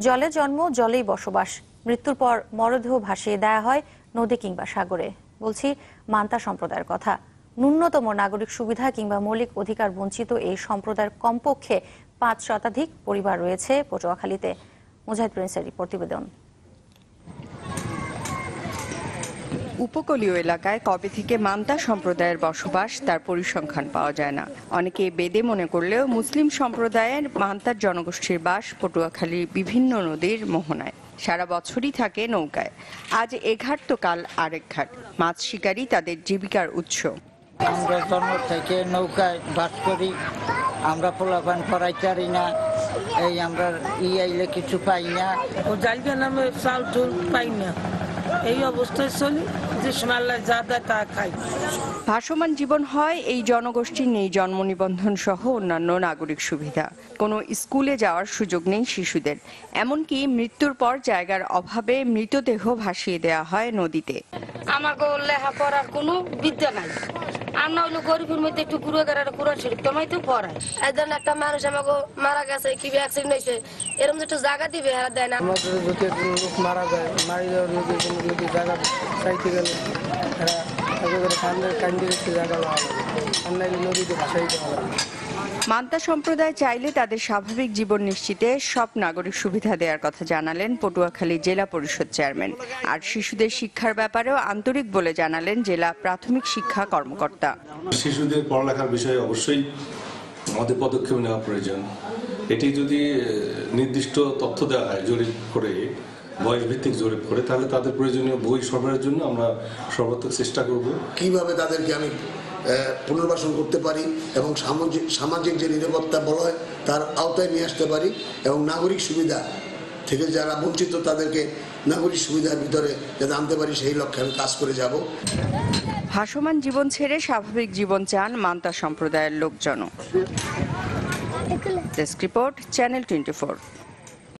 জলে জন্ম, জলেই বসবাস। মৃত্যুর পর মরদেহ ভাসিয়ে দেয়া হয় নদী কিংবা সাগরে। বলছি মান্তা সম্প্রদায়ের কথা। ন্যূনতম নাগরিক সুবিধা কিংবা মৌলিক অধিকার বঞ্চিত এই সম্প্রদায়ের কমপক্ষে ৫ শতাধিক পরিবার রয়েছে পটুয়াখালীতে। মুজাহিদ প্রিন্সের প্রতিবেদন। উপকূলীয় এলাকায় কবে থেকে মান্তা সম্প্রদায়ের বসবাস তার পরিসংখ্যান পাওয়া যায় না। অনেকে বেদে মনে করলেও মুসলিম সম্প্রদায়ের মান্তার জনগোষ্ঠীর বাস পটুয়াখালীর বিভিন্ন নদীর মোহনায়। সারা বছরই থাকে নৌকায়। আজ এ ঘাট তো কাল আরেক ঘাট। মাছ শিকারই তাদের জীবিকার উৎস। আমরা জন্ম থেকে নৌকায় বাস করি, আমরা পোলাপান পড়াইতে পারি না, এই আমরা আইলে কিছু পাই না, ও জায়গা নামে চাল চুল পাই না, এই অবস্থায় চলি, যে সময় যা দেয় তা খাই। ভাসমান জীবন হয় এই জনগোষ্ঠীর নেই জন্ম নিবন্ধন সহ অন্যান্য নাগরিক সুবিধা। কোনো স্কুলে যাওয়ার সুযোগ নেই শিশুদের। এমনকি মৃত্যুর পর জায়গার অভাবে মৃতদেহ ভাসিয়ে দেওয়া হয় নদীতে। আমাকে লেখাপড়ার কোনো বিদ্যা নাই। আর না হলো গরিবের মধ্যে একটু ঘুরে গেড়ার ঘুরা শরীর তোমায় তো পড়ায়। একজন একটা মানুষ আমাকে মারা গেছে, কি অ্যাক্সিডেন্ট হয়েছে, এরকম একটু জায়গা দিবে, হারা দেয় না। আমাদের যদি লোক মারা যায়, মারি যাওয়ার লোকে কোনো যদি জায়গা চাইতে গেলে মান্তা সম্প্রদায় চাইলে তাদের স্বাভাবিক জীবন নিশ্চিতে সব নাগরিক সুবিধা দেওয়ার কথা জানালেন পটুয়াখালী জেলা পরিষদ চেয়ারম্যান। আর শিশুদের শিক্ষার ব্যাপারেও আন্তরিক বলে জানালেন জেলা প্রাথমিক শিক্ষা কর্মকর্তা। শিশুদের পড়ালেখার বিষয়ে অবশ্যই আমাদের পদক্ষেপ নেওয়া প্রয়োজন। এটি যদি নির্দিষ্ট তথ্য দেওয়া হয় জরিপ করে, বয়স ভিত্তিক জরিপ করে, তাহলে তাদের প্রয়োজনীয় বই সরবরাহের জন্য আমরা সর্বাত্মক চেষ্টা করব। কিভাবে তাদেরকে আমি পুনর্বাসন করতে পারি এবং সামাজিক যে নিরাপত্তা বলা হয় তার আওতায় নিয়ে আসতে পারি এবং নাগরিক সুবিধা থেকে যারা বঞ্চিত তাদেরকে নাগরিক সুবিধার ভিতরে যাতে আনতে পারি সেই লক্ষ্যে আমি কাজ করে যাব। ভাসমান জীবন ছেড়ে স্বাভাবিক জীবন চান মান্তা সম্প্রদায়ের লোকজন। Desk report, channel 24।